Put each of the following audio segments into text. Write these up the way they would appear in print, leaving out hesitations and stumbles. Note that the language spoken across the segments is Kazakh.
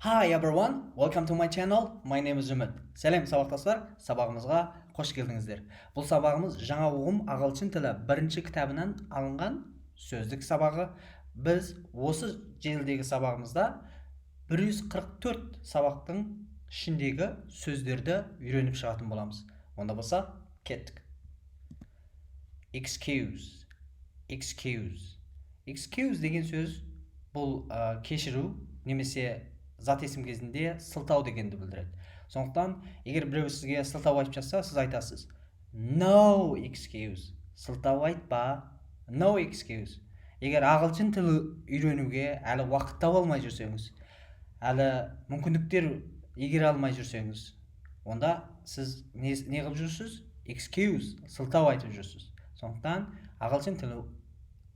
Hi everyone, welcome to my channel. My name is umit. Сәлем сабақтастар, сабағымызға қош келдіңіздер. Бұл сабағымыз жаңа ұғым ағылшын тілі бірінші кітабынан алынған сөздік сабағы. Біз осы желідегі сабағымызда 144 сабақтың ішіндегі сөздерді үйреніп шығатын боламыз. Онда болса, кеттік. Excuse деген сөз бұл кешіру немесе зат есім кезінде сылтау дегенді білдіреді. Сондықтан, егер біреу сізге сылтау айтып жатса, сіз айтасыз no excuse. Сылтау айтпа, no excuse. Егер ағылшын тілі үйренуге әлі уақыт таба алмай жүрсеңіз, әлі мүмкіндіктер игере алмай жүрсеңіз, онда сіз не қылып жүрсіз? Excuse, сылтау айтып жүрсіз. Сондықтан, ағылшын тілі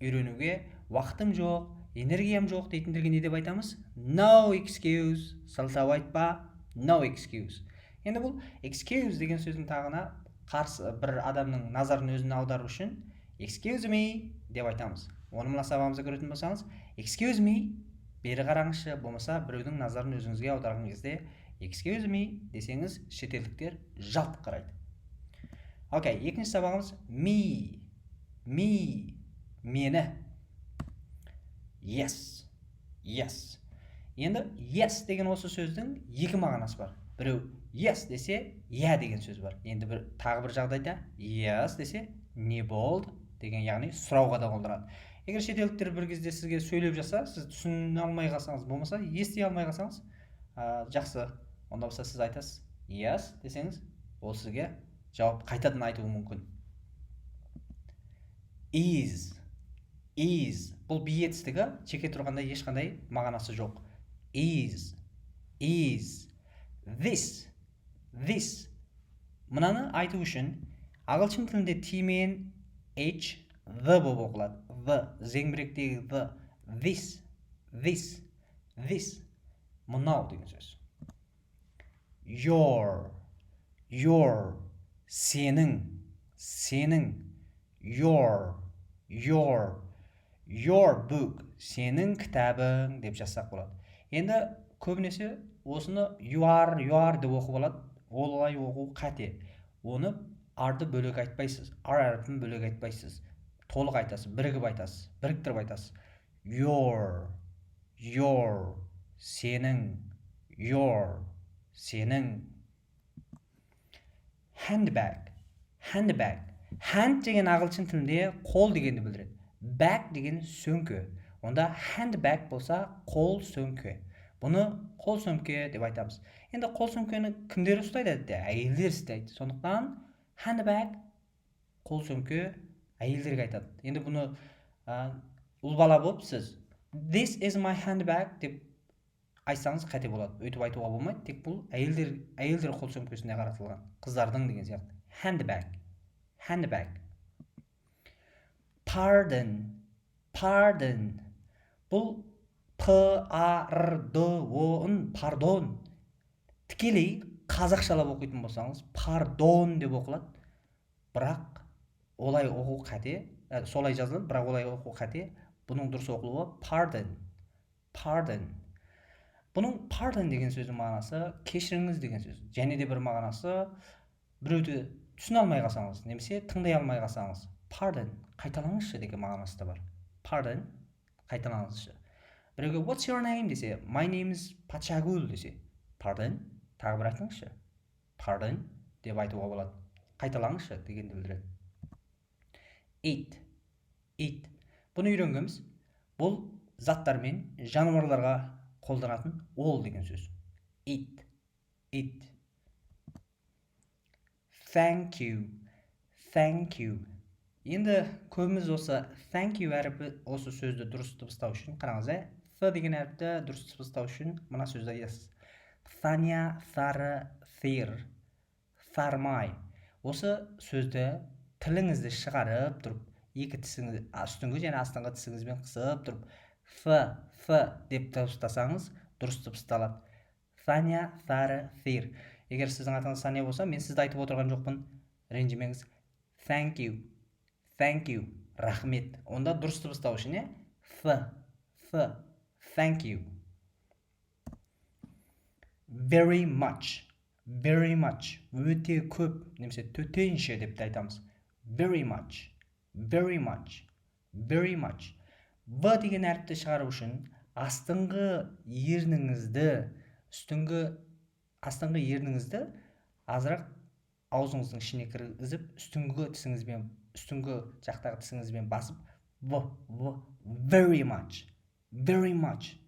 үйренуге уақытым жоқ, энергиям жоқ дейтіндерге не деп айтамыз? No excuse, сылтау айтпа, no excuse. Енді бұл excuse деген сөздің тағына қарсы бір адамның назарын өзіне аудару үшін excuse me деп айтамыз. Оны мына сабағымызда көретін болсаңыз, excuse me, бері қараңызшы, болмаса біреудің назарын өзіңізге аударған кезде excuse me десеңіз, шетелдіктер жалт қарайды. Окей, екінші сабағымыз мені. Yes. Енді yes деген осы сөздің екі мағынасы бар. Біреу yes десе, иә деген сөз бар. Енді тағы бір жағдайда yes десе, не болды деген, яғни сұрауға да қолданады. Егер шетелдіктер бір кезде сізге сөйлеп жатса, сіз түсіне алмай қалсаңыз, болмаса ести алмай қалсаңыз, жақсы. Онда болса сіз айтасыз yes десеңіз, ол сізге жауап қайтадан айтуы мүмкін. Is. Бұл биетістігі жеке тұрғанда ешқандай мағынасы жоқ. Is. This. Мынаны айту үшін ағылшын тілінде T мен H, the болып оқылады. The, зеңбіректегі the. This. Мынау деген сөз. Your. Сенің. Your book, сенің кітабың деп жазсақ болады. Енді көбінесе осыны you are деп оқып алады. Олай оқу қате. Оны арды бөлек айтпайсыз. Әрпін бөлек айтпайсыз. Толық айтасыз, бірігіп айтасыз, біріктіріп айтасыз. Your, сенің. Handbag. Hand деген ағылшын тілінде қол дегенді білдіреді. Bag деген сөмке. Онда handbag болса қол сөмке. Бұны қол сөмке деп айтамыз. Енді қол сөмкені кімдер ұстайды? Әйелдер ұстайды. Сондықтан handbag қол сөмке әйелдерге айтады. Енді бұны ұл бала болып сіз this is my handbag деп айтсаңыз қате болады. Өйтіп айтуға болмайды. Тек бұл әйелдер қол сөмкесіне қаратылған. Қыздардың деген сияқты. Handbag. Pardon. Бұл pardon. Тікелей қазақшалап оқитын болсаңыз, pardon деп оқылады. Бірақ олай оқу қате, солай жазылады, бірақ олай оқу қате. Бұның дұрыс оқылуы pardon. Бұның pardon деген сөздің мағынасы кешіріңіз деген сөз. Және де бір мағынасы біреуді түсіне алмай қалсаңыз, немесе тыңдай алмай қалсаңыз, pardon, қайталаңызшы деген мағынасы да бар. Pardon, қайталаңызшы. Біреуге what's your name десе, my name is Пачагул десе, pardon, тағы бір айтыңызшы. Pardon деп айтуға болады. Қайталаңызшы дегенді білдіреді. Eat. Бұны үйренгенбіз. Бұл заттар мен жануарларға қолданатын all деген сөз. Eat. Thank you. Енді көбіміз осы thank you әріпі осы сөзді дұрыс дыбыстау үшін, қараңыз, th деген әріпті дұрыс дыбыстау үшін мына сөзді айтасыз. Thanya, thары, thir, tharmai. Осы сөзді тіліңізді шығарып тұрып, екі тісіңізді үстіңгі және астыңғы тісіңізбен қысып тұрып, th деп дыбыстасаңыз дұрыс дыбысталады. Thanya, thары, thir. Егер сіздің атыңыз Сания болса, мен сізді айтып отырған жоқпын, ренжімеңіз. Thank you, рахмет. Онда дұрыс дыбыстау үшін, th, thank you. very much, very much, өте көп, немесе төтенше деп те айтамыз. Very much, very much, very much. В деген әріпті шығару үшін астыңғы ерніңізді азырақ аузыңыздың ішіне кіргізіп, үстіңгі жақтағы тісіңізбен басып, very much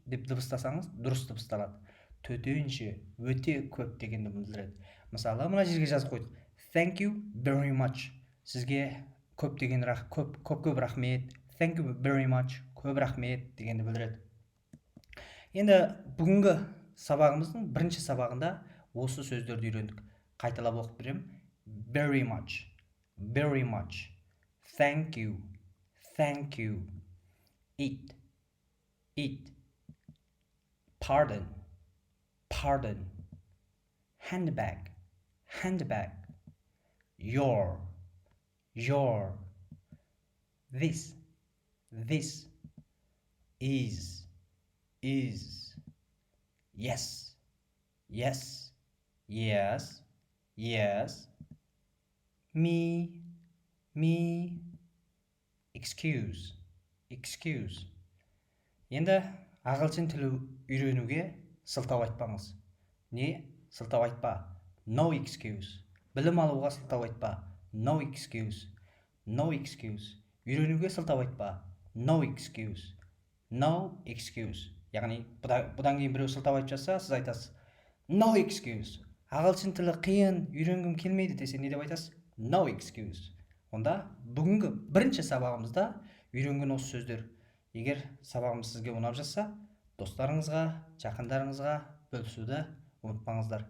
деп дыбыстасаңыз, дұрыс дыбысталады. Төтенше, өте көп дегенді білдіреді. Мысалы, мына жерге жазып қойдық. Thank you very much. Сізге көп рахмет. Thank you very much. Көп рахмет дегенді білдіреді. Енді бүгінгі сабағымыздың бірінші сабағында осы сөздерді үйрендік. Қайталап оқып беремін. Very much, very much. Thank you, thank you. Eat, pardon, handbag, your, this, is, yes, me, excuse. Енді ағылшын тілі үйренуге сылтау айтпаңыз. Не? Сылтау айтпа. No excuse. Білім алуға сылтау айтпа. No excuse. Үйренуге сылтау айтпа. No excuse. Яғни, бұдан кейін біреу сылтау айтып жатса, сіз айтасыз. No excuse. Ағылшын тілі қиын, үйренгім келмейді десе, не деп айтасыз? No excuse. Онда бүгінгі бірінші сабағымызда үйренген осы сөздер. Егер сабағымыз сізге ұнап жатса, достарыңызға, жақындарыңызға бөлісуді ұмытпаңыздар.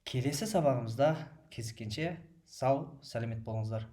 Келесі сабағымызда кездескенше сау, сәлемет болыңыздар.